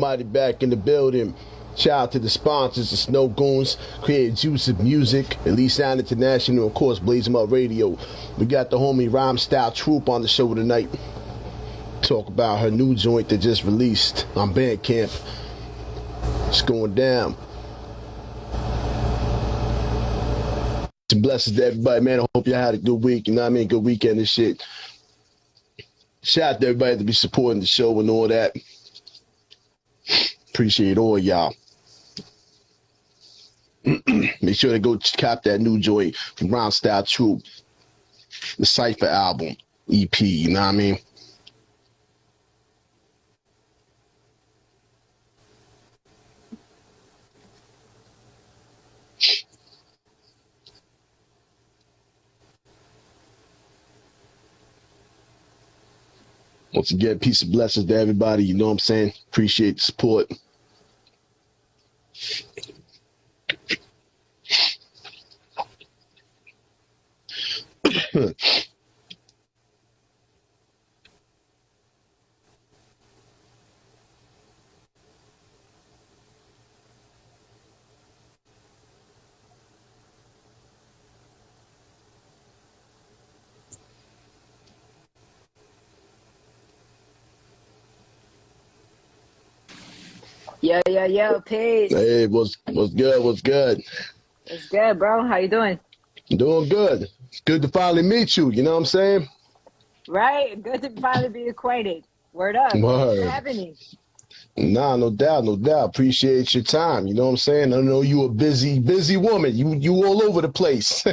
Almighty back in the building. Shout out to the sponsors, the Snow Goons, Creative Juice of Music, Elite Sound International, of course, Blaze 'em Up Radio. We got the homie Rhyme Style Troop on the show tonight. Talk about her new joint that just released on Bandcamp. It's going down. Some blessings to everybody, man. I hope y'all had a good week. You know what I mean? Good weekend and shit. Shout out to everybody to be supporting the show and all that. Appreciate all y'all. Make sure to go cop that new joint from Rhyme Style Troop, the Cypher album, EP, you know what I mean? Once again, peace and blessings to everybody, you know what I'm saying? Appreciate the support. Yo, peace. Hey, what's good? What's good? It's good, bro. How you doing? Doing good. It's good to finally meet you, you know what I'm saying? Right? Good to finally be acquainted. Word up. Word. Thanks for having me. Nah, no doubt. Appreciate your time. You know what I'm saying? I know you a busy woman. You all over the place.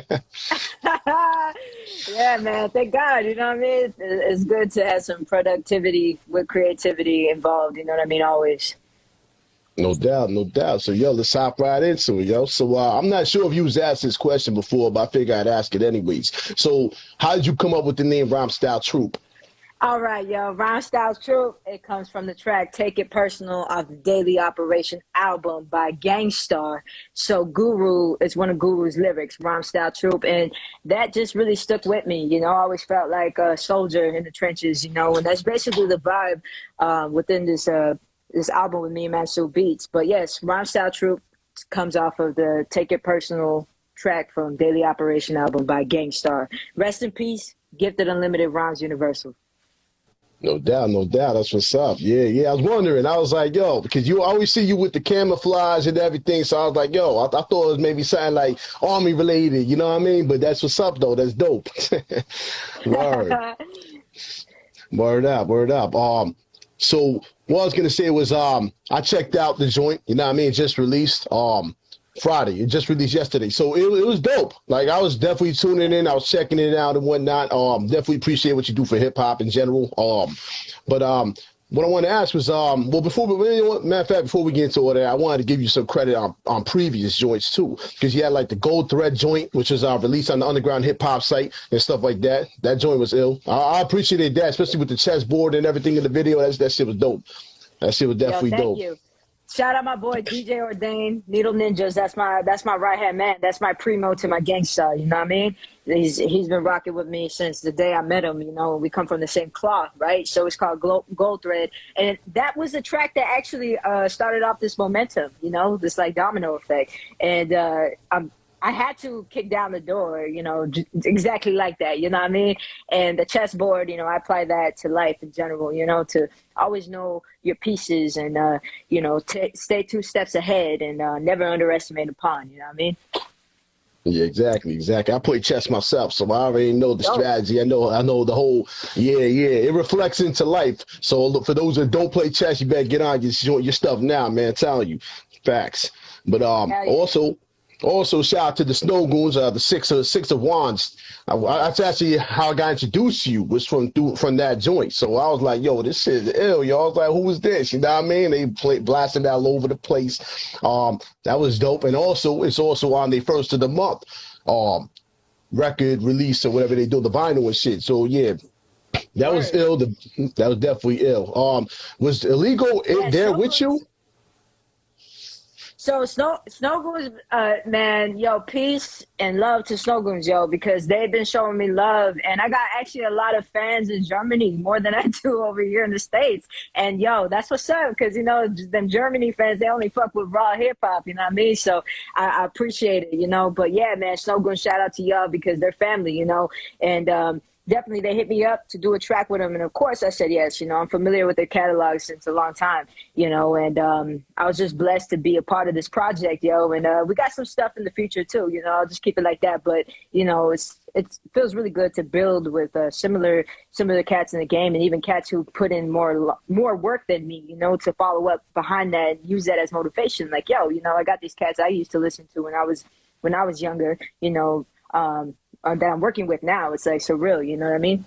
Yeah, man. Thank God. You know what I mean? It's good to have some productivity with creativity involved. You know what I mean? Always. No doubt. So, yo, let's hop right into it, yo. So, I'm not sure if you was asked this question before, but I figure I'd ask it anyways. So, how did you come up with the name Rhyme Style Troop? All right, yo. Rhyme Style Troop. It comes from the track Take It Personal of the Daily Operation album by Gangstar. So, Guru is one of Guru's lyrics, Rhyme Style Troop. And that just really stuck with me. You know, I always felt like a soldier in the trenches, you know, and that's basically the vibe within this album with me and Mansell Beats. But yes, Rhyme Style Troop comes off of the Take It Personal track from Daily Operation album by Gangstar. Rest in peace, Gifted Unlimited Rhymes Universal. No doubt. That's what's up. Yeah. I was wondering. I was like, yo, because you always see you with the camouflage and everything. So I was like, yo, I thought it was maybe something like Army related. You know what I mean? But that's what's up, though. That's dope. Word. Word up. So what I was gonna say was I checked out the joint, you know what I mean, it just released Friday. It just released yesterday. So it was dope. Like I was definitely tuning in, I was checking it out and whatnot. Definitely appreciate what you do for hip hop in general. But what I want to ask was well matter of fact, before we get into all that, I wanted to give you some credit on previous joints too. Because you had like the Gold Thread joint, which was released on the Underground Hip Hop site and stuff like that. That joint was ill. I appreciated that, especially with the chessboard and everything in the video. That shit was dope. That shit was definitely dope. Thank you. Shout out my boy DJ Ordain, Needle Ninjas. That's my right hand man. That's my primo to my gangsta. You know what I mean? He's been rocking with me since the day I met him. You know, we come from the same cloth, right? So it's called Gold Thread, and that was the track that actually started off this momentum. You know, this like domino effect, and I had to kick down the door, you know, exactly like that, you know what I mean? And the chessboard, you know, I apply that to life in general, you know, to always know your pieces and, you know, stay 2 steps ahead and never underestimate a pawn, you know what I mean? Yeah, exactly. I play chess myself, so I already know the strategy. I know the whole, it reflects into life. So for those that don't play chess, you better get on your stuff now, man, I'm telling you. Facts. But also, shout out to the Snow Goons, the six of Wands. That's actually how I got introduced to you, was from that joint. So I was like, yo, this shit is ill, yo. I was like, who is this? You know what I mean? They blasted all over the place. That was dope. And also, it's also on the first of the month record release or whatever they do, the vinyl and shit. So yeah, that was ill. That was definitely ill. Was Illegal there with you? So Snow Goons, man, yo, peace and love to Snow Goons, yo, because they've been showing me love, and I got actually a lot of fans in Germany, more than I do over here in the States. And yo, that's what's up, because them Germany fans, they only fuck with raw hip hop, you know what I mean? So I appreciate it, But yeah, man, Snow Goons, shout out to y'all because they're family, and definitely they hit me up to do a track with them, and of course I said yes. I'm familiar with their catalog since a long time, and I was just blessed to be a part of this project, yo. And we got some stuff in the future too, I'll just keep it like that. But it feels really good to build with similar cats in the game, and even cats who put in more work than me, to follow up behind that and use that as motivation. Like, yo, I got these cats I used to listen to when I was younger, that I'm working with now. It's like surreal, you know what I mean?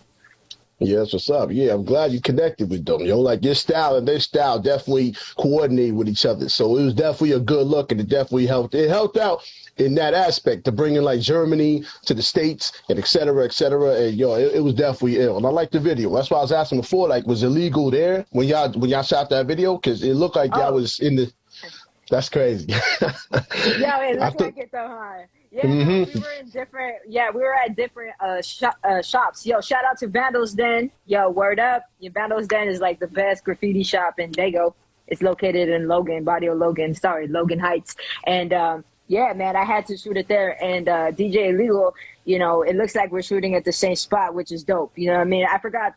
Yeah, that's what's up. Yeah, I'm glad you connected with them. Like your style and their style definitely coordinate with each other. So it was definitely a good look, and it definitely helped. It helped out in that aspect to bring in like Germany to the States and et cetera, et cetera. And it was definitely ill. And I like the video. That's why I was asking before, like, was it illegal there when y'all shot that video? Because it looked like y'all was in the. That's crazy. Yeah, it looked like it though, huh? Yeah, no, we were in different. Yeah, we were at different shops. Yo, shout out to Vandals Den. Yo, word up. Vandals Den is like the best graffiti shop in Dago. It's located in Logan Heights. And yeah, man, I had to shoot it there. And DJ Illegal, it looks like we're shooting at the same spot, which is dope. You know what I mean? I forgot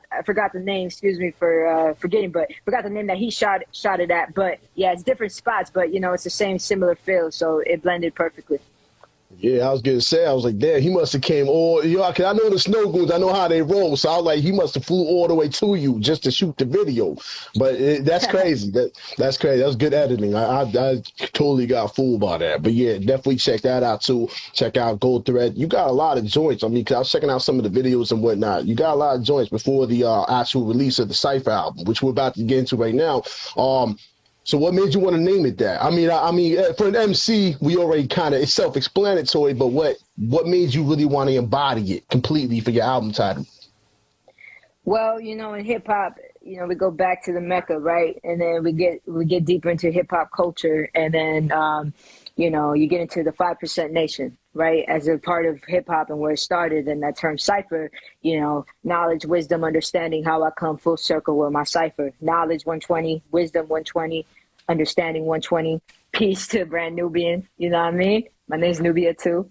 the name. Excuse me for forgetting, but forgot the name that he shot it at. But yeah, it's different spots, but it's the same similar feel, so it blended perfectly. Yeah, I was gonna say, I was like, damn, he must have came all, cause I know the Snow Goons, I know how they roll, so I was like, he must have flew all the way to you just to shoot the video. But that's crazy. That's crazy. That was good editing. I totally got fooled by that. But yeah, definitely check that out too. Check out Gold Thread. You got a lot of joints. I mean, cause I was checking out some of the videos and whatnot. You got a lot of joints before the actual release of the Cypher album, which we're about to get into right now. So what made you want to name it that? I mean, for an MC, we already it's self-explanatory, but what made you really want to embody it completely for your album title? Well, in hip hop, we go back to the Mecca, right? And then we get deeper into hip hop culture, and then you get into the 5% Nation, right? As a part of hip hop and where it started, and that term Cypher, knowledge, wisdom, understanding, how I come full circle with my Cypher. Knowledge 120, wisdom 120, understanding 120, peace to Brand Nubian, you know what I mean? My name's Nubia too.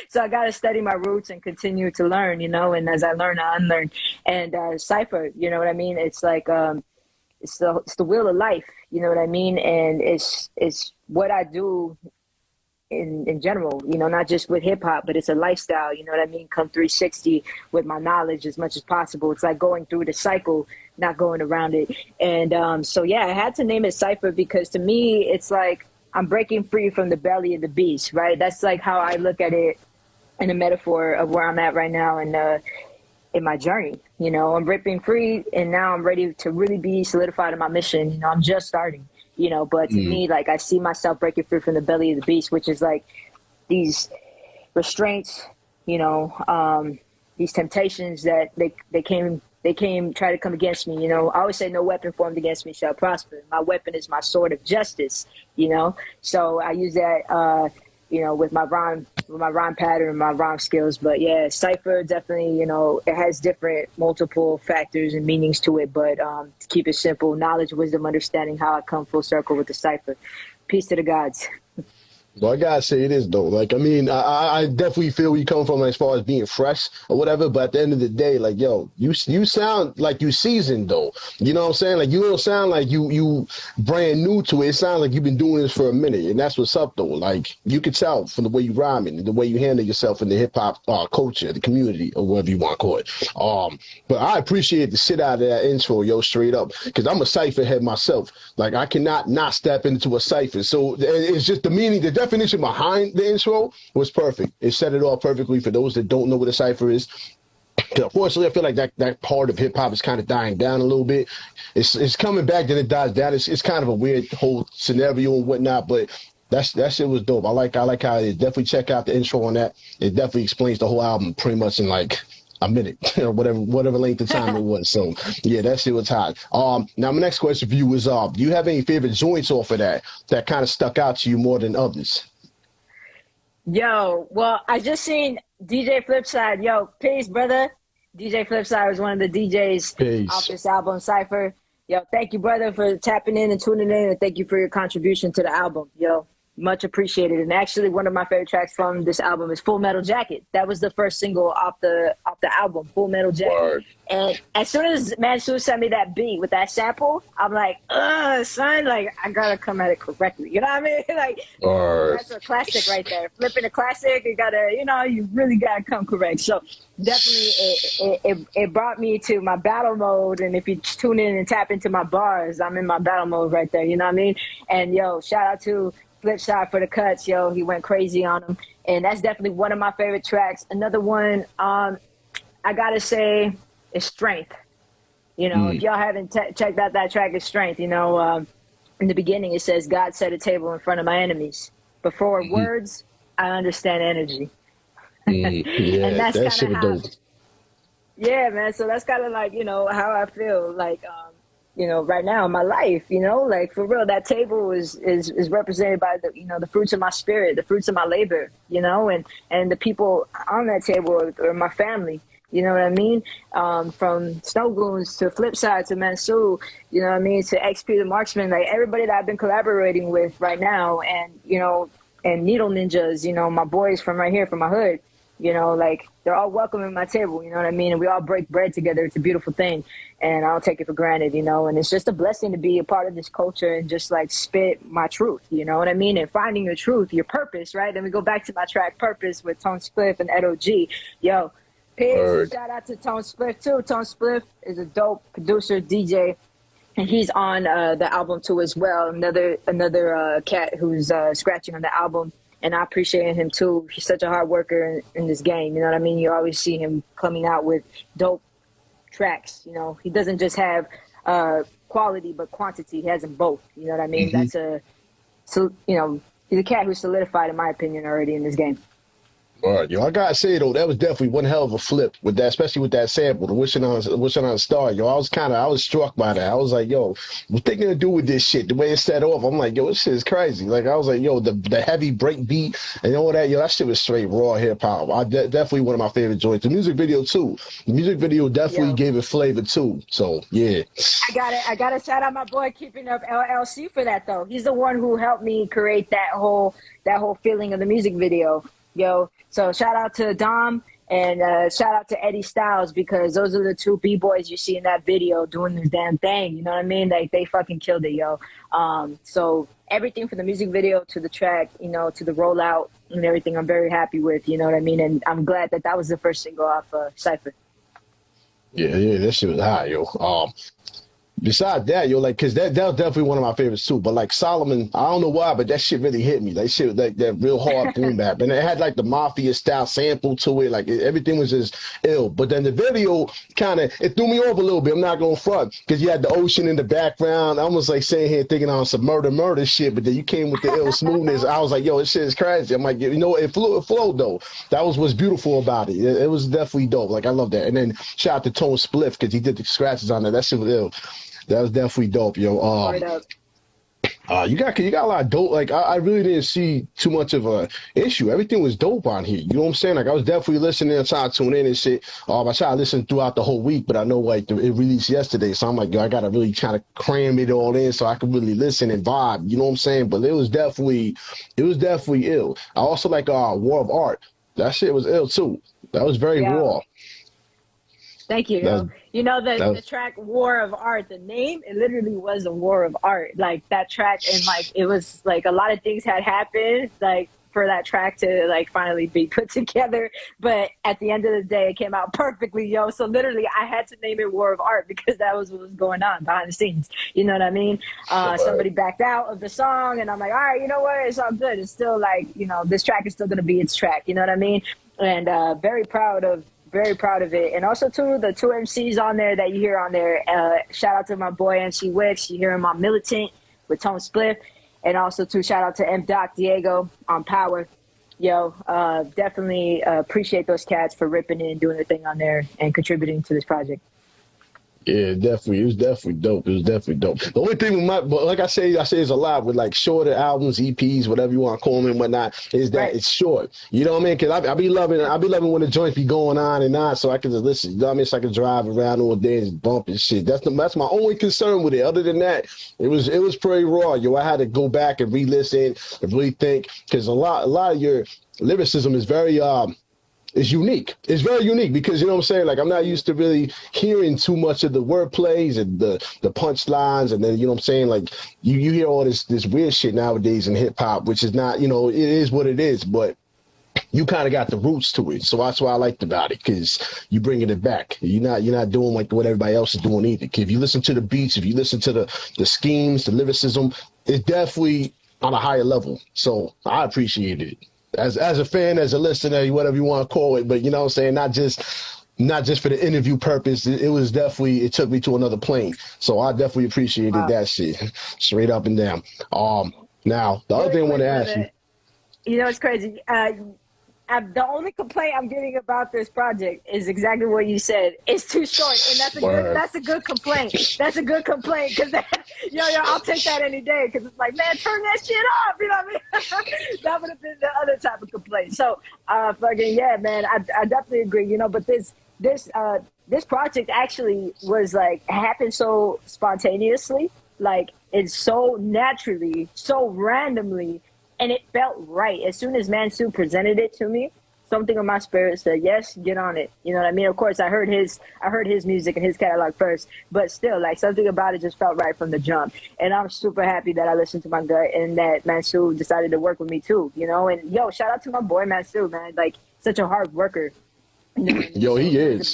So I got to study my roots and continue to learn, and as I learn, I unlearn. And Cypher, you know what I mean? It's like, it's the wheel of life, you know what I mean? And it's what I do in general, not just with hip hop, but it's a lifestyle, you know what I mean? Come 360 with my knowledge as much as possible. It's like going through the cycle, not going around it. And so, yeah, I had to name it Cypher because to me, it's like I'm breaking free from the belly of the beast, right? That's like how I look at it in a metaphor of where I'm at right now and in my journey. I'm breaking free, and now I'm ready to really be solidified in my mission. I'm just starting. But to me, like, I see myself breaking free from the belly of the beast, which is like these restraints, these temptations that they came try to come against me. I always say no weapon formed against me shall prosper. My weapon is my sword of justice, so I use that, with my rhyme pattern, my rhyme skills. But yeah, Cypher definitely, it has different multiple factors and meanings to it. But to keep it simple, knowledge, wisdom, understanding, how I come full circle with the Cypher. Peace to the gods. Well, I gotta say it is though. Like, I mean, I definitely feel where you come from as far as being fresh or whatever. But at the end of the day, like, yo, you sound like you seasoned though. You know what I'm saying? Like, you don't sound like you brand new to it. It sounds like you've been doing this for a minute, and that's what's up though. Like, you can tell from the way you rhyme and the way you handle yourself in the hip hop culture, the community, or whatever you want to call it. But I appreciate the shit out of that intro, yo, straight up, because I'm a Cypher head myself. Like, I cannot not step into a Cypher. So it's just the meaning, the definition behind the intro was perfect. It set it all perfectly for those that don't know what a Cypher is. Unfortunately, I feel like that part of hip hop is kind of dying down a little bit. It's coming back, then it dies down. It's kind of a weird whole scenario and whatnot, but that shit was dope. I like how it is. Definitely check out the intro on that. It definitely explains the whole album pretty much in like a minute, or whatever length of time it was. So yeah, that shit was hot. Now my next question for you is, do you have any favorite joints off of that kind of stuck out to you more than others? Yo, well, I just seen DJ Flipside. Yo, peace, brother. DJ Flipside was one of the DJs off Peace. this album, Cypher. Yo, thank you, brother, for tapping in and tuning in, and thank you for your contribution to the album. Yo, much appreciated. And actually, one of my favorite tracks from this album is Full Metal Jacket. That was the first single off the album, Full Metal Jacket. Word. And as soon as Mansoor sent me that beat with that sample, I'm like, son, like, I gotta come at it correctly. You know what I mean? Like, Word. that's a classic right there. Flipping a classic, you gotta, you really gotta come correct. So definitely it brought me to my battle mode. And if you tune in and tap into my bars, I'm in my battle mode right there. You know what I mean? And yo, shout out to Flipside for the cuts. Yo, he went crazy on them. And that's definitely one of my favorite tracks. Another one, I gotta say, is Strength. If y'all haven't checked out that track, is Strength. In the beginning it says, God set a table in front of my enemies. Before words, I understand energy. Yeah, and that's that shit kind was of dope. yeah, man. So that's kind of like, how I feel like, right now in my life, like for real, that table is represented by the fruits of my spirit, the fruits of my labor, and the people on that table are my family. You know what I mean? From Snow Goons to Flipside to Mansoor, you know what I mean? To XP the Marksman, like everybody that I've been collaborating with right now, and, and Needle Ninjas, my boys from right here, from my hood, like they're all welcome at my table, you know what I mean? And we all break bread together. It's a beautiful thing. And I don't take it for granted, and it's just a blessing to be a part of this culture and just like spit my truth, you know what I mean? And finding your truth, your purpose, right? Then we go back to my track Purpose with Tone Spliff and Ed O.G. Yo, peace. Shout out to Tone Spliff too. Tone Spliff is a dope producer, DJ, and he's on the album too as well. Another cat who's scratching on the album, and I appreciate him too. He's such a hard worker in this game. You know what I mean? You always see him coming out with dope tracks. He doesn't just have quality but quantity. He has them both. You know what I mean? That's he's a cat who's solidified, in my opinion, already in this game. All right, yo, I gotta say though, that was definitely one hell of a flip with that, especially with that sample, the wishing on a star. Yo, I was struck by that. I was like, yo, what they gonna do with this shit? The way it's set off, I'm like, yo, this shit is crazy. Like, I was like, yo, the heavy break beat and all that, yo, that shit was straight raw hip hop. Definitely one of my favorite joints. The music video too. The music video definitely gave it flavor too. So yeah. I gotta shout out my boy Keeping Up LLC for that though. He's the one who helped me create that whole feeling of the music video. Yo, so shout out to Dom and shout out to Eddie Styles, because those are the two B-boys you see in that video doing their damn thing. You know what I mean? Like, they fucking killed it, yo. So everything from the music video to the track, to the rollout and everything, I'm very happy with, you know what I mean? And I'm glad that was the first single off Cypher. Yeah, that shit was hot, yo. Besides that, yo, like, cause that was definitely one of my favorites too. But like Solomon, I don't know why, but that shit really hit me. Like shit, like that real hard boom bap, and it had like the mafia style sample to it. Like everything was just ill. But then the video it threw me off a little bit. I'm not gonna front, cause you had the ocean in the background. I was like sitting here thinking on some murder shit, but then you came with the ill smoothness. I was like, yo, this shit is crazy. I'm like, it flowed though. That was what's beautiful about it. It was definitely dope. Like I love that. And then shout out to Tone Spliff, cause he did the scratches on there. That shit was ill. That was definitely dope, yo. You got a lot of dope. Like I really didn't see too much of a issue. Everything was dope on here. You know what I'm saying? Like I was definitely listening and trying to tune in and shit. I tried to listen throughout the whole week, but I know like it released yesterday, so I'm like, yo, I gotta really try to cram it all in so I can really listen and vibe. You know what I'm saying? But it was definitely ill. I also like War of Art. That shit was ill too. That was very raw. Thank you. The track War of Art, the name, it literally was a war of art. Like that track, and like it was like a lot of things had happened like for that track to like finally be put together. But at the end of the day, it came out perfectly, yo. So literally I had to name it War of Art because that was what was going on behind the scenes. You know what I mean? Somebody backed out of the song and I'm like, all right, you know what? It's all good. It's still like, this track is still going to be its track. You know what I mean? And very proud of it. And also too, the two MCs on there that you hear on there, shout out to my boy MC Wicks. You hear him on Militant with Tone Spliff. And also too, shout out to M. Doc Diego on Power. Yo, definitely appreciate those cats for ripping it and doing their thing on there and contributing to this project. Yeah, definitely. It was definitely dope. It was definitely dope. The only thing we might, but like I say it's a lot with like shorter albums, EPs, whatever you want to call them and whatnot, is that Right. it's short. You know what I mean? Because I be loving when the joints be going on and on, so I can just listen. You know what I mean? So I can drive around all day and just bump and shit. That's my only concern with it. Other than that, it was pretty raw. Yo, I had to go back and re-listen and really think because a lot of your lyricism is very it's unique. It's very unique because, you know what I'm saying? Like, I'm not used to really hearing too much of the wordplays and the punchlines. And then, you know what I'm saying? Like, you hear all this weird shit nowadays in hip hop, which is not, you know, it is what it is. But you kind of got the roots to it. So that's what I liked about it because you bringing it back. You're not doing like what everybody else is doing either. If you listen to the beats, if you listen to the schemes, the lyricism, it's definitely on a higher level. So I appreciate it. As a fan, as a listener, whatever you want to call it, but you know what I'm saying, not just for the interview purpose. It was definitely, it took me to another plane. So I definitely appreciated that shit, straight up and down. Now the other thing I want to ask you. You know, it's crazy. The only complaint I'm getting about this project is exactly what you said. It's too short, and that's a good complaint. That's a good complaint because yo, I'll take that any day because it's like, man, turn that shit off. You know what I mean? That would have been the other type of complaint. So, fucking yeah, man, I definitely agree. You know, but this project actually was like happened so spontaneously, like it's so naturally, so randomly. And it felt right. As soon as Mansu presented it to me, something in my spirit said, yes, get on it. You know what I mean? Of course, I heard his music and his catalog first, but still, like, something about it just felt right from the jump. And I'm super happy that I listened to my gut and that Mansu decided to work with me too, you know? And yo, shout out to my boy Mansu, man. Like, such a hard worker. You know? Yo, he is.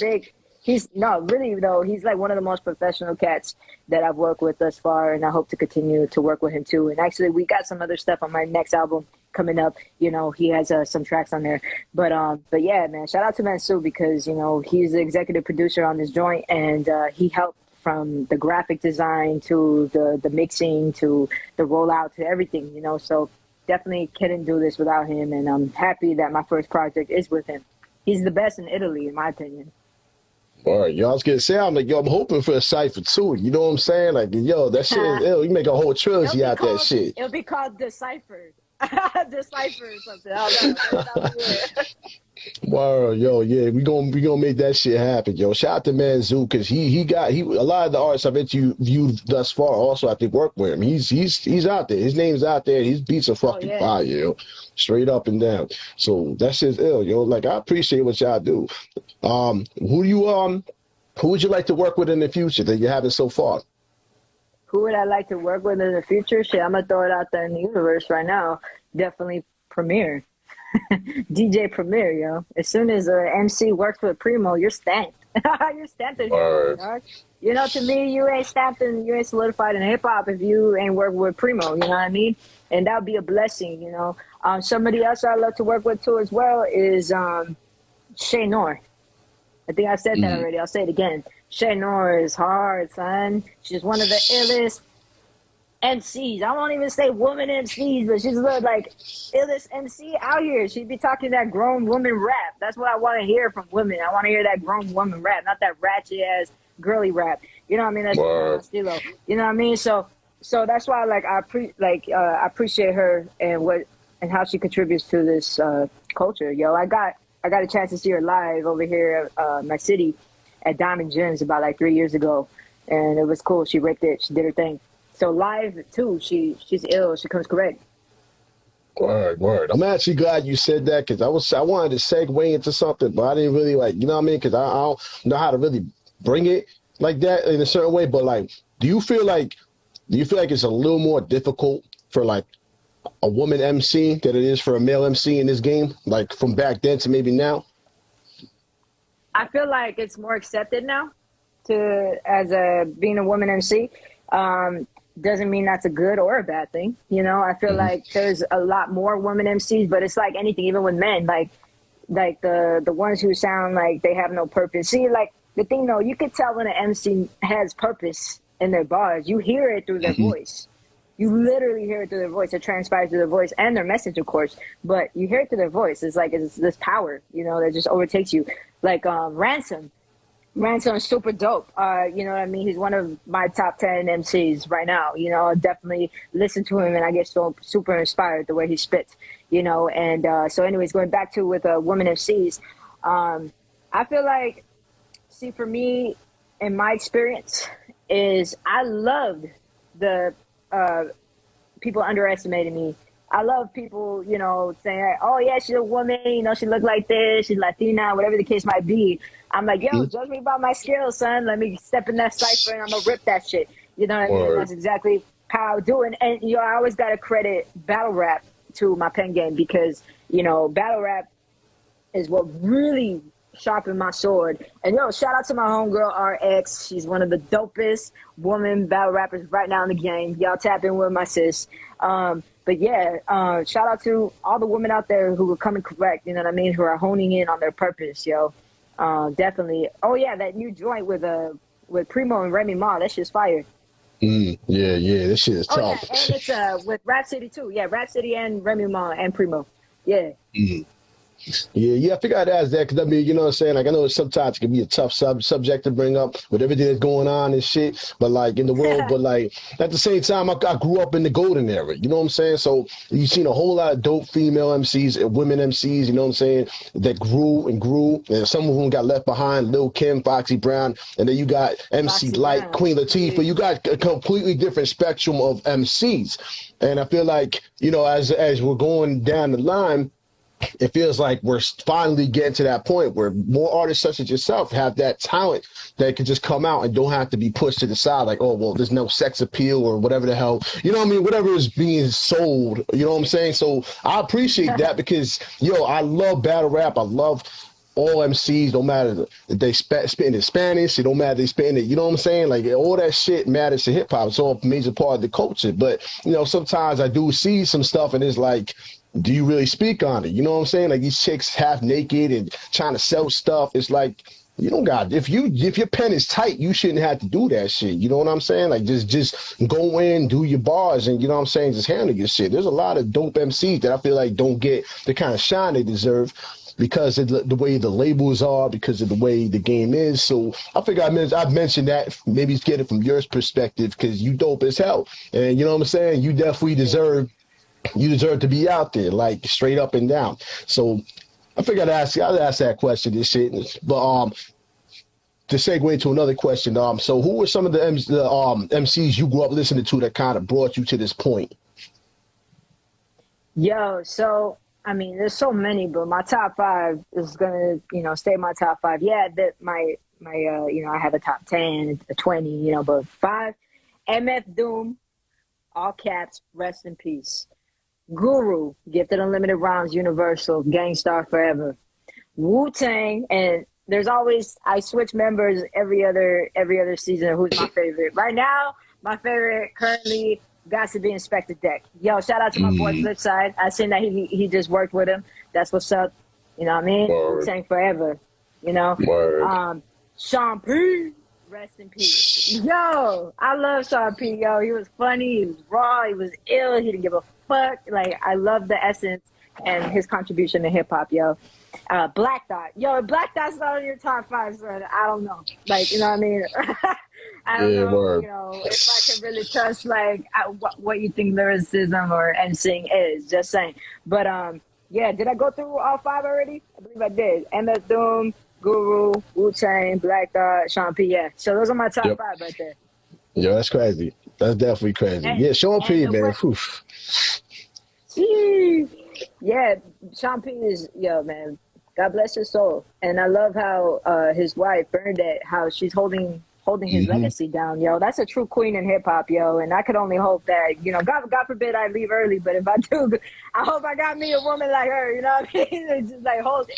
He's like one of the most professional cats that I've worked with thus far, and I hope to continue to work with him too. And actually, we got some other stuff on my next album coming up. You know, he has some tracks on there. But yeah, man, shout out to Mansu because, you know, he's the executive producer on this joint, and he helped from the graphic design to the mixing to the rollout to everything, you know. So definitely couldn't do this without him, and I'm happy that my first project is with him. He's the best in Italy, in my opinion. All right, y'all was gonna say, I'm like, yo, I'm hoping for a Cypher too. You know what I'm saying? Like, yo, that shit is ill. You make a whole trilogy out that shit. It'll be called The Cypher. The Cypher or something. I don't know. Wow, yo, yeah, we gonna make that shit happen, yo. Shout out to Manzu because he a lot of the artists I've interviewed thus far also I think work with him. He's out there. His name's out there. His beats are fucking fire, yo. Straight up and down. So that shit's ill, yo. Like I appreciate what y'all do. Who would you like to work with in the future that you haven't so far? Who would I like to work with in the future? Shit, I'm gonna throw it out there in the universe right now. Definitely Premier. DJ Premier, yo. As soon as an MC works with Primo, you're stamped. You're stamped as dog. You know, to me, you ain't stamped and you ain't solidified in hip hop if you ain't working with Primo. You know what I mean? And that would be a blessing. You know, somebody else I love to work with too as well is C.Rae. I think I said that already. I'll say it again. C.Rae is hard, son. She's one of the illest MCs. I won't even say woman MCs, but she's the like illest MC out here. She'd be talking that grown woman rap. That's what I want to hear from women. I want to hear that grown woman rap, not that ratchet ass girly rap. You know what I mean? That's my stilo. You know what I mean? So that's why I appreciate her and how she contributes to this culture. Yo, I got a chance to see her live over here at my city at Diamond Gems about like 3 years ago, and it was cool. She ripped it. She did her thing. So live too, she's ill. She comes correct. Word. I'm actually glad you said that because I wanted to segue into something, but I didn't really you know what I mean? Because I don't know how to really bring it like that in a certain way. But like, do you feel like it's a little more difficult for like a woman MC than it is for a male MC in this game? Like from back then to maybe now? I feel like it's more accepted now being a woman MC. Doesn't mean that's a good or a bad thing. You know, I feel like there's a lot more women MCs, but it's like anything, even with men, like the ones who sound like they have no purpose. See, like the thing though, you could tell when an MC has purpose in their bars. You hear it through their voice. You literally hear it through their voice. It transpires through their voice and their message, of course. But you hear it through their voice. It's like it's this power, you know, that just overtakes you. Like Ransom. Ransom is super dope. You know what I mean? He's one of my top 10 MCs right now. You know, I definitely listen to him and I get so super inspired the way he spits, you know. And so anyways, going back to with women MCs, I feel like, see, for me, in my experience, is I loved the people underestimating me. I love people, you know, saying, oh, yeah, she's a woman, you know, she look like this, she's Latina, whatever the case might be. I'm like, yo, judge me by my skills, son. Let me step in that cypher and I'm going to rip that shit. You know what I mean? That's exactly how I do it. And, you know, I always got to credit battle rap to my pen game because, you know, battle rap is what really sharpened my sword. And, yo, shout out to my homegirl, RX. She's one of the dopest woman battle rappers right now in the game. Y'all tap in with my sis. But yeah, shout out to all the women out there who are coming correct, you know what I mean, who are honing in on their purpose, yo. Definitely. Oh yeah, that new joint with Primo and Remy Ma, that shit's fire. Yeah, this shit is tough. Yeah, and it's with Rap City too. Yeah, Rap City and Remy Ma and Primo. Yeah. Yeah, I figured I'd ask that because, I mean, you know what I'm saying? Like, I know sometimes it can be a tough subject to bring up with everything that's going on and shit, but, like, in the world, but, like, at the same time, I grew up in the golden era, you know what I'm saying? So you've seen a whole lot of dope female MCs and women MCs, you know what I'm saying, that grew, and some of them got left behind, Lil' Kim, Foxy Brown, and then you got MC Light, Queen Latifah. You got a completely different spectrum of MCs. And I feel like, you know, as we're going down the line, it feels like we're finally getting to that point where more artists such as yourself have that talent that can just come out and don't have to be pushed to the side like, oh, well, there's no sex appeal or whatever the hell, you know what I mean? Whatever is being sold, you know what I'm saying? So I appreciate that because, yo, I love battle rap. I love all MCs, no matter if they spitting in Spanish, it don't matter if they spitting it, you know what I'm saying? Like, all that shit matters to hip hop. It's all a major part of the culture. But, you know, sometimes I do see some stuff and it's like, do you really speak on it? You know what I'm saying? Like, these chicks half naked and trying to sell stuff. It's like, you don't got, if your pen is tight, you shouldn't have to do that shit. You know what I'm saying? Like, just go in, do your bars, and you know what I'm saying? Just handle your shit. There's a lot of dope MCs that I feel like don't get the kind of shine they deserve because of the way the labels are, because of the way the game is. So I figure I've mentioned that. Maybe it's get it from your perspective because you dope as hell. And you know what I'm saying? You definitely deserve to be out there, like, straight up and down. So I figured I'd ask that question, this shit. But to segue to another question, so who were some of the MCs you grew up listening to that kind of brought you to this point? Yo, so I mean, there's so many, but my top 5 is gonna, you know, stay my top 5. Yeah, that my you know, I have a top 10, a 20, you know, but 5, MF Doom, all caps, rest in peace. Guru, Gifted Unlimited Rhymes, Universal, Gangstar Forever. Wu-Tang, and there's always, I switch members every other season of who's my favorite. Right now, my favorite currently got to be Inspector Deck. Yo, shout out to my boy Flipside. I seen that he just worked with him. That's what's up. You know what I mean? Wu-Tang Forever. You know? Sean P, rest in peace. Yo, I love Sean P, yo. He was funny, he was raw, he was ill, he didn't give a fuck. Like, I love the essence and his contribution to hip hop, yo. Black Dot. Yo, if Black Dot's not on your top 5, son, I don't know. Like, you know what I mean? I don't know, you know, if I can really trust, like, what you think lyricism or NSYNC is. Just saying. But, yeah, did I go through all 5 already? I believe I did. MF Doom, Guru, Wu-Tang, Black Dot, Sean P. Yeah. So those are my top 5 right there. Yo, that's crazy. That's definitely crazy. Yeah, Sean P, man. Yeah, Sean P is, yo, man, God bless his soul. And I love how his wife, Bernadette, how she's holding his legacy down, yo. That's a true queen in hip-hop, yo. And I could only hope that, you know, God forbid I leave early, but if I do, I hope I got me a woman like her, you know what I mean? It's just like hold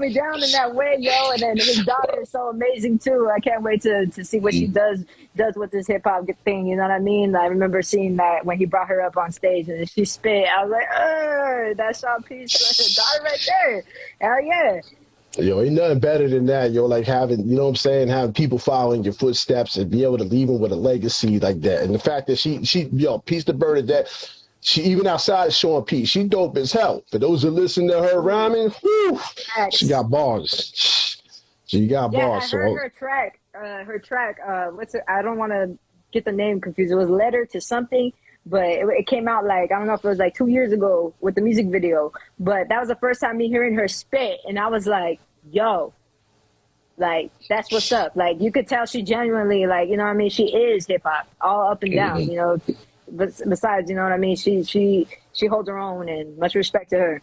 me down in that way, yo. And then his daughter is so amazing, too. I can't wait to see what she does with this hip-hop thing, you know what I mean? I remember seeing that when he brought her up on stage and she spit. I was like, that's Sean P's daughter right there. Hell yeah. Yo, ain't nothing better than that, yo. Like having, you know what I'm saying, having people following your footsteps and be able to leave them with a legacy like that. And the fact that yo, Peace to Bernadette, she even outside of Sean P, she dope as hell. For those who listen to her rhyming, whew, she got bars. She got bars. I heard her track. What's it? I don't want to get the name confused. It was Letter to Something. But it came out like, I don't know if it was like 2 years ago with the music video. But that was the first time me hearing her spit. And I was like, yo, like, that's what's up. Like, you could tell she genuinely, like, you know what I mean? She is hip hop all up and down, you know. But besides, you know what I mean? She holds her own, and much respect to her.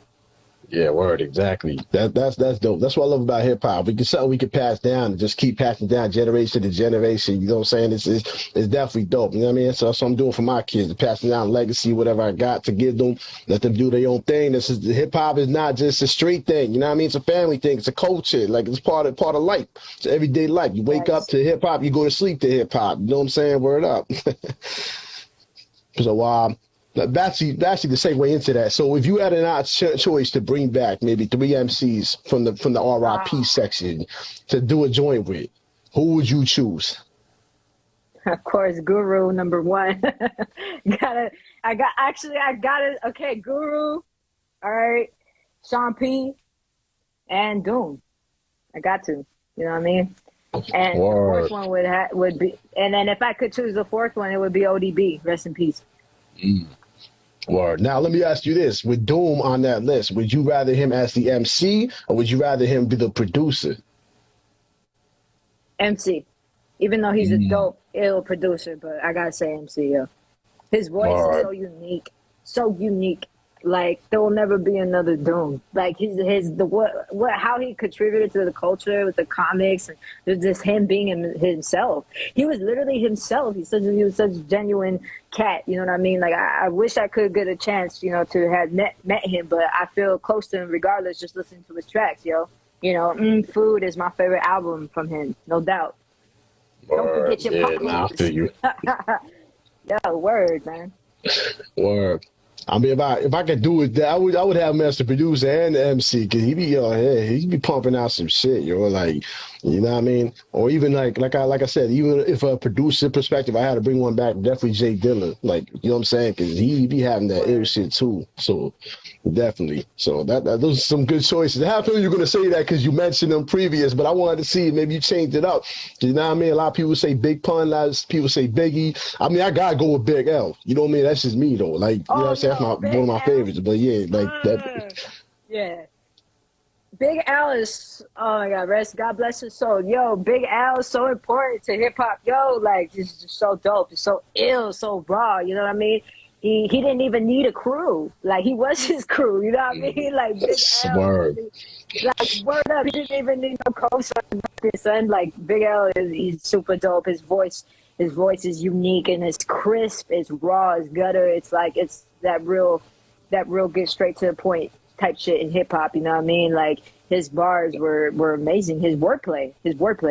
Yeah, word, exactly. That's dope. That's what I love about hip hop. Something we can pass down and just keep passing down generation to generation. You know what I'm saying? It's definitely dope. You know what I mean? So that's what I'm doing for my kids, passing down legacy, whatever I got to give them, let them do their own thing. Hip hop is not just a street thing. You know what I mean? It's a family thing. It's a culture. Like it's part of life. It's everyday life. You wake up to hip hop. You go to sleep to hip hop. You know what I'm saying? Word up. So actually to segue into that. So if you had an odd choice to bring back maybe 3 MCs from the RIP section to do a joint with, who would you choose? Of course, Guru number 1. I got it. Okay, Guru. All right, Sean P. and Doom. I got to. You know what I mean? And Word. the fourth one would be, and then if I could choose the fourth one, it would be ODB. Rest in peace. Word. Now, let me ask you this. With Doom on that list, would you rather him as the MC or would you rather him be the producer? MC. Even though he's a dope, ill producer, but I gotta say MC, yo. His voice is so unique. So unique. Like, there will never be another Doom. Like, how he contributed to the culture with the comics, and just him being himself. He was literally himself. He was such a genuine cat, you know what I mean? Like, I wish I could get a chance, you know, to have met him, but I feel close to him regardless, just listening to his tracks, yo. You know, Food is my favorite album from him, no doubt. Don't forget your pockets. Nah, I feel you. Yo, word, man. Word. I mean, if I could do it, I would have him as the producer and the MC, because he be pumping out some shit, yo. Like, you know what I mean? Or even like I said, even if a producer perspective, I had to bring one back, definitely Jay Dilla. Like, you know what I'm saying? Because he be having that ill shit too. So definitely. So those are some good choices. I have a feeling you're gonna say that because you mentioned them previous, but I wanted to see maybe you changed it up. You know what I mean? A lot of people say Big Pun, a lot of people say Biggie. I mean, I gotta go with Big L. You know what I mean? That's just me though. Like, you know what I'm saying? That's one of my favorites. But yeah, like that. Yeah. Big Al is, oh my God, God bless his soul. Yo, Big Al is so important to hip hop. Yo, like, he's just so dope. He's so ill, so raw. You know what I mean? He didn't even need a crew. Like, he was his crew. You know what I mean? Like, Big Al. Like, word up. He didn't even need no co-sign. Son. Like, Big Al he's super dope. His voice is unique and it's crisp. It's raw. It's gutter. It's like, it's that real get straight to the point type shit in hip hop, you know what I mean? Like, his bars were amazing. His wordplay,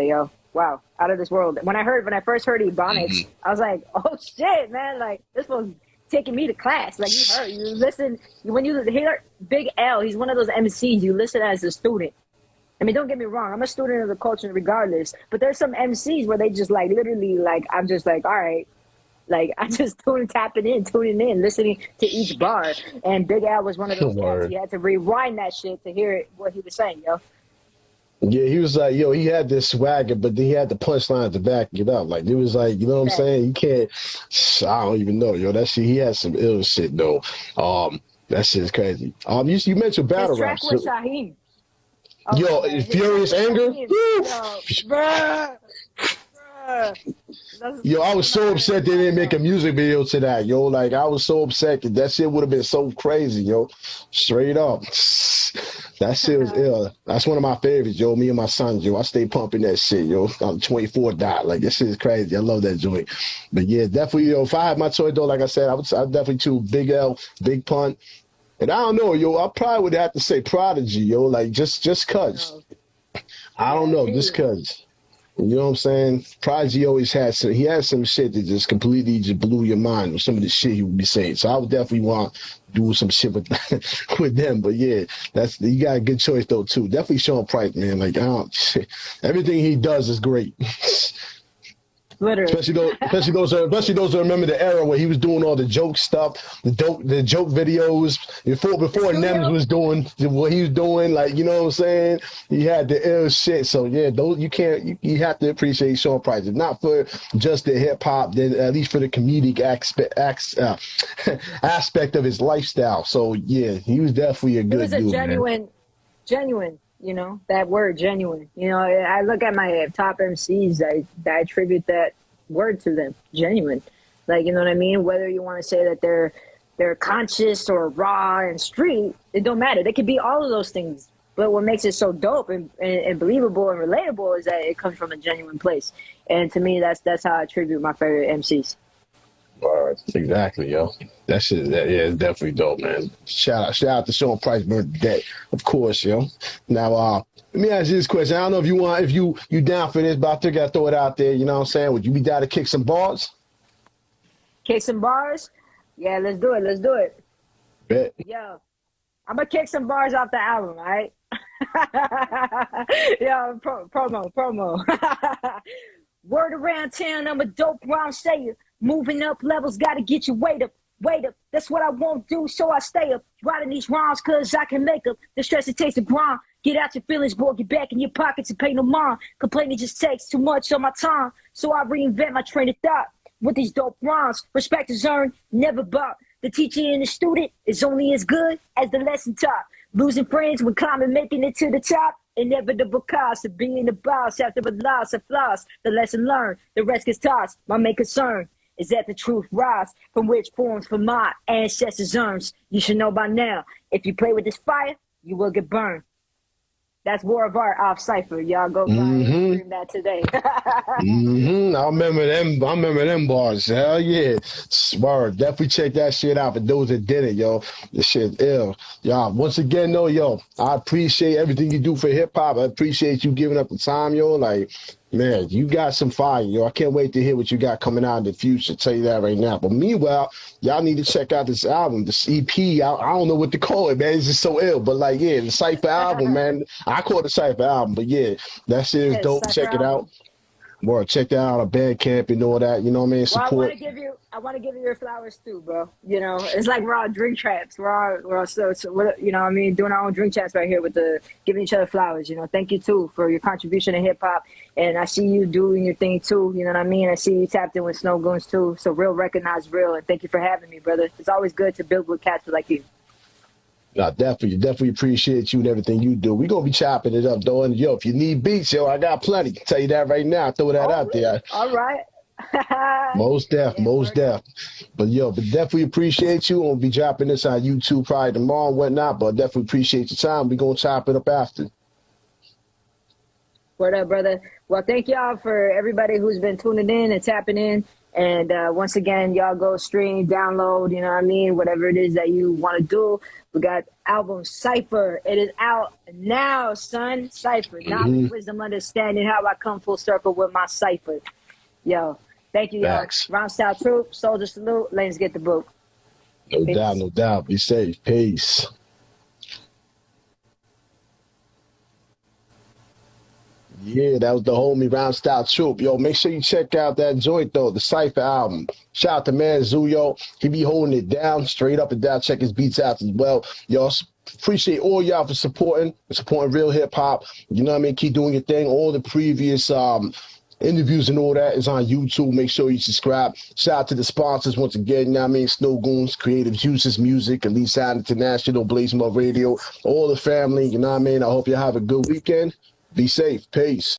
yo, wow, out of this world. When I first heard Ebonics, I was like, oh shit, man, like this was taking me to class. Like, you listen, when you hear Big L, he's one of those MCs you listen as a student. I mean, don't get me wrong, I'm a student of the culture regardless, but there's some MCs where they just like literally like, I'm just like, all right. Like, I just tuning in, listening to each bar. And Big Al was one of those cats. You had to rewind that shit to hear what he was saying, yo. Yeah, he was like, yo, he had this swagger, but then he had the punchline to back it up. Like, it was like, you know what I'm saying? You can't, I don't even know, yo. That shit, he had some ill shit, though. That shit's crazy. You mentioned battle rap. His track with Shaheem. Yo, Furious Anger? Bruh. Yo, I was so upset they didn't make a music video to that, yo. Like, I was so upset that shit would have been so crazy, yo. Straight up. That shit was ill. That's one of my favorites, yo. Me and my sons, yo. I stay pumping that shit, yo. I'm 24 dot. Like, this shit is crazy. I love that joint. But yeah, definitely, yo, if I had my choice, though, like I said, I'd definitely choose Big L, Big Pun. And I don't know, yo, I probably would have to say Prodigy, yo. Like, just cuz. I don't know, just cuz. You know what I'm saying? Prodigy always had some shit that just completely blew your mind with some of the shit he would be saying. So I would definitely want do some shit with with them. But yeah, you got a good choice though too. Definitely Sean Price, man. Like everything he does is great. Literally. Especially those who remember the era where he was doing all the joke stuff, the joke videos before Nems was doing what he was doing. Like, you know what I'm saying? He had the ill shit. So yeah, those you have to appreciate Sean Price. If not for just the hip hop, then at least for the comedic aspect of his lifestyle. So yeah, he was definitely a good dude. It was a genuine. You know, that word, genuine. You know, I look at my top MCs, I attribute that word to them, genuine. Like, you know what I mean? Whether you want to say that they're conscious or raw and street, it don't matter. They could be all of those things. But what makes it so dope and believable and relatable is that it comes from a genuine place. And to me, that's how I attribute my favorite MCs. Exactly, yo. That shit, it's definitely dope, man. Shout out to Sean Price, birthday, of course, yo. Now, let me ask you this question. I don't know if you down for this, but I think I throw it out there. You know what I'm saying? Would you be down to kick some bars? Kick some bars? Yeah, let's do it. Bet. Yo, I'm gonna kick some bars off the album, all right? Yo, promo. Word around town, I'm a dope rhyme sayer. Moving up levels, gotta get your weight up. That's what I won't do, so I stay up. Writing these rhymes, cause I can make up. The stress it takes to grind. Get out your feelings, boy, get back in your pockets and pay no mind. Complaining just takes too much of my time, so I reinvent my train of thought. With these dope rhymes, respect is earned, never bought. The teacher and the student is only as good as the lesson taught. Losing friends when climbing, making it to the top. Inevitable cost of being the boss after a loss of loss. The lesson learned, the rest gets tossed. My main concern is that the truth rise from which forms from my ancestors' urns. You should know by now, if you play with this fire, you will get burned. That's War of Art off Cypher. Y'all go buy and stream that today. I remember them bars. Hell yeah. Smart. Definitely check that shit out for those that did it, yo. This shit ill. Y'all, once again, though, yo, I appreciate everything you do for hip-hop. I appreciate you giving up the time, yo. Like, man, you got some fire, yo. I can't wait to hear what you got coming out in the future. Tell you that right now. But meanwhile, y'all need to check out this album, this EP. I don't know what to call it, man. It's just so ill. But like, yeah, the Cypher album, man. I call it the Cypher album. But yeah, that shit is dope. Check it out. More, check that out on Bandcamp and all that. You know what I mean? Support. Well, I want to give you your flowers too, bro. You know, it's like we're all drink traps. We're all so you know what I mean, doing our own drink traps right here with the giving each other flowers. You know, thank you too for your contribution to hip hop. And I see you doing your thing too. You know what I mean? I see you tapped in with Snow Goons too. So real recognize real, and thank you for having me, brother. It's always good to build with cats like you. No, definitely appreciate you and everything you do. We're going to be chopping it up, though. And, yo, if you need beats, yo, I got plenty. Tell you that right now. Throw that out there. All right. Most deaf. But, yo, definitely appreciate you. We'll be dropping this on YouTube probably tomorrow and whatnot, but definitely appreciate your time. We're going to chop it up after. Word up, brother. Well, thank y'all for everybody who's been tuning in and tapping in. And once again, y'all go stream, download, you know what I mean, whatever it is that you want to do. We got album Cypher. It is out now, son. Cypher. Knowledge, wisdom, understanding how I come full circle with my Cypher. Yo, thank you, y'all. Round Style Troop, Soldier Salute. Let's get the book. No doubt. Be safe. Peace. Yeah, that was the homie Round Style Troop. Yo, make sure you check out that joint, though, the Cypher album. Shout out to Man Zuyo. He be holding it down, straight up and down. Check his beats out as well. Y'all, appreciate all y'all for supporting real hip-hop. You know what I mean? Keep doing your thing. All the previous interviews and all that is on YouTube. Make sure you subscribe. Shout out to the sponsors once again. You know what I mean? Snow Goons, Creative Juices Music, Elite Sound International, Blaze Mud Radio, all the family. You know what I mean? I hope you have a good weekend. Be safe. Peace.